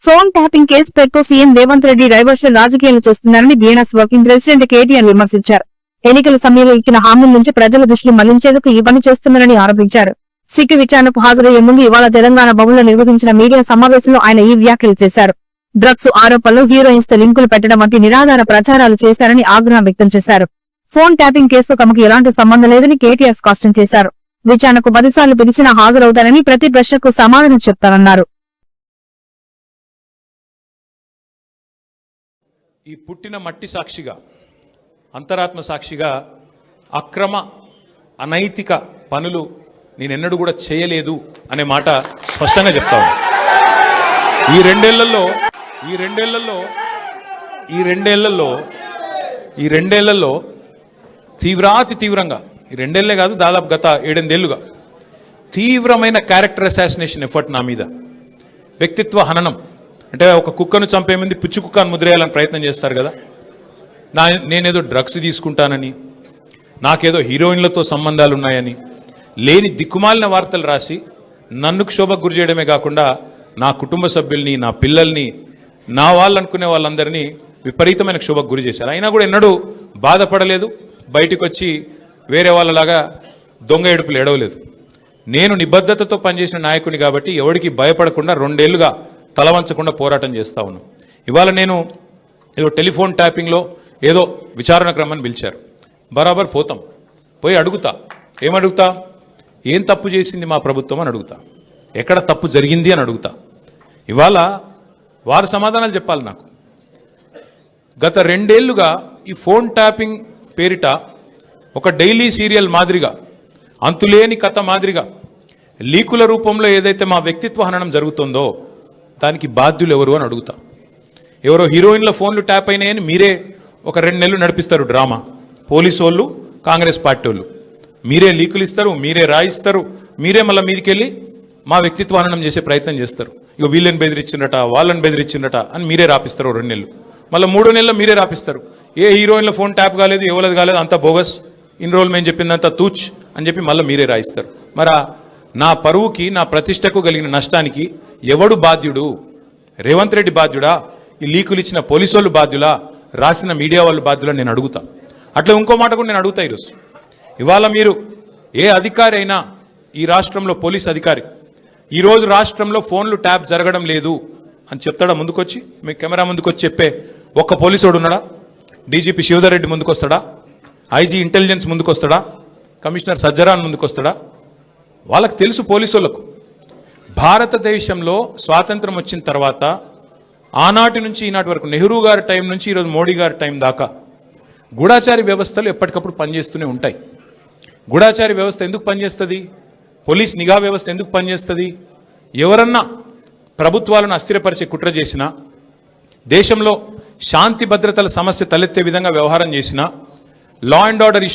Phone tapping case పేరుతో CM Revanth Reddy diversion రాజకీయాలు చేస్తున్నారని బీఎన్ఎస్ వర్కింగ్ ప్రెసిడెంట్ కేటీఆర్ విమర్శించారు. ఎన్నికల సమయంలో ఇచ్చిన హామీల నుంచి ప్రజల దృష్టిని మళ్లించేందుకు ఈ పని చేస్తున్నారని ఆరోపించారు. సిక్కు విచారణకు హాజరయ్యే ముందు ఇవాళ తెలంగాణ భవన్లో నిర్వహించిన మీడియా సమావేశంలో ఆయన ఈ వ్యాఖ్యలు చేశారు. డ్రగ్స్ ఆరోపణలు, హీరోయిన్స్ తో లింకులు పెట్టడం వంటి నిరాధార ప్రచారాలు చేశారని ఆగ్రహం వ్యక్తం చేశారు. ఫోన్ ట్యాపింగ్ కేసుతో తమకు ఎలాంటి సంబంధం లేదని కేటీఆర్ స్పష్టం చేశారు. విచారణకు 10 సార్లు పిలిచినా హాజరవుతారని, ప్రతి ప్రశ్నకు సమాధానం చెప్తారన్నారు. ఈ పుట్టిన మట్టి సాక్షిగా, అంతరాత్మ సాక్షిగా అక్రమ అనైతిక పనులు నేనెన్నడూ కూడా చేయలేదు అనే మాట స్పష్టంగా చెప్తాను. ఈ రెండేళ్లలో తీవ్రంగా, ఈ రెండేళ్లే కాదు, దాదాపు గత 7-8 ఏళ్లుగా తీవ్రమైన క్యారెక్టర్ అసాసినేషన్ ఎఫర్ట్ నా మీద, వ్యక్తిత్వ హననం. అంటే ఒక కుక్కను చంపే ముందు పిచ్చి కుక్కను ముద్రేయాలని ప్రయత్నం చేస్తారు కదా, నేనేదో డ్రగ్స్ తీసుకుంటానని, నాకేదో హీరోయిన్లతో సంబంధాలు ఉన్నాయని లేని దిక్కుమాలిన వార్తలు రాసి నన్ను క్షోభకు గురి చేయడమే కాకుండా నా కుటుంబ సభ్యుల్ని, నా పిల్లల్ని, నా వాళ్ళు అనుకునే వాళ్ళందరినీ విపరీతమైన క్షోభకు గురి చేశారు. అయినా కూడా ఎన్నడూ బాధపడలేదు, బయటకు వచ్చి వేరే వాళ్ళలాగా దొంగ ఏడుపులు ఏడవలేదు. నేను నిబద్ధతతో పనిచేసిన నాయకుని కాబట్టి ఎవరికి భయపడకుండా 2 ఏళ్లుగా తలవంచకుండా పోరాటం చేస్తా ఉన్నాను. ఇవాళ నేను ఏదో టెలిఫోన్ ట్యాపింగ్లో ఏదో విచారణ క్రమాన్ని పిలిచారు, బరాబర్ పోతాం, పోయి అడుగుతా. ఏమడుగుతా? ఏం తప్పు చేసింది మా ప్రభుత్వం అని అడుగుతా, ఎక్కడ తప్పు జరిగింది అని అడుగుతా. ఇవాళ వారు సమాధానాలు చెప్పాలి నాకు. గత 2 ఏళ్లుగా ఈ ఫోన్ ట్యాపింగ్ పేరిట ఒక డైలీ సీరియల్ మాదిరిగా, అంతులేని కథ మాదిరిగా లీకుల రూపంలో ఏదైతే మా వ్యక్తిత్వ హననం జరుగుతుందో దానికి బాధ్యులు ఎవరు అని అడుగుతా. ఎవరో హీరోయిన్ల ఫోన్లు ట్యాప్ అయినాయని మీరే ఒక 2 నెలలు నడిపిస్తారు డ్రామా. పోలీసు వాళ్ళు, కాంగ్రెస్ పార్టీ వాళ్ళు మీరే లీకులు ఇస్తారు, మీరే రాయిస్తారు, మీరే మళ్ళీ మీదికెళ్ళి మా వ్యక్తిత్వ హననం చేసే ప్రయత్నం చేస్తారు. ఇక వీళ్ళని బెదిరించిందట, వాళ్ళని బెదిరించిందట అని మీరే రాపిస్తారు 2 నెలలు. మళ్ళీ 3 నెలలు మీరే రాపిస్తారు. ఏ హీరోయిన్ల ఫోన్ ట్యాప్ కాలేదు, ఎవరిది కాలేదు, అంతా బోగస్, ఇన్ని రోజులు మేము చెప్పిందంతా తూచ్ అని చెప్పి మళ్ళీ మీరే రాయిస్తారు. మరి నా పరువుకి, నా ప్రతిష్టకు కలిగిన నష్టానికి ఎవడు బాధ్యుడు? రేవంత్ రెడ్డి బాధ్యుడా? ఈ లీకులు ఇచ్చిన పోలీసు వాళ్ళు బాధ్యులా? రాసిన మీడియా వాళ్ళు బాధ్యులా? నేను అడుగుతా. అట్లా ఇంకో మాట కూడా నేను అడుగుతా. ఈరోజు ఇవాళ మీరు ఏ అధికారి అయినా, ఈ రాష్ట్రంలో పోలీస్ అధికారి ఈరోజు రాష్ట్రంలో ఫోన్లు ట్యాప్ జరగడం లేదు అని చెప్తాడా? ముందుకొచ్చి మీ కెమెరా ముందుకొచ్చి చెప్పే ఒక్క పోలీసుడు ఉన్నాడా? డీజీపీ శివధర్ రెడ్డి ముందుకు వస్తాడా? ఐజీ ఇంటెలిజెన్స్ ముందుకు వస్తాడా? కమిషనర్ సజ్జరాన్ ముందుకు వస్తాడా? వాళ్ళకి తెలుసు, పోలీసు వాళ్ళకు భారతదేశంలో స్వాతంత్రం వచ్చిన తర్వాత ఆనాటి నుంచి ఈనాటి వరకు, నెహ్రూ గారి టైం నుంచి ఈరోజు మోడీ గారి టైం దాకా గూఢాచారి వ్యవస్థలు ఎప్పటికప్పుడు పనిచేస్తూనే ఉంటాయి. గూఢాచారి వ్యవస్థ ఎందుకు పనిచేస్తుంది? పోలీస్ నిఘా వ్యవస్థ ఎందుకు పనిచేస్తుంది? ఎవరన్నా ప్రభుత్వాలను అస్థిరపరిచే కుట్ర చేసినా, దేశంలో శాంతి భద్రతల సమస్య తలెత్తే విధంగా వ్యవహారం చేసినా, లా అండ్ ఆర్డర్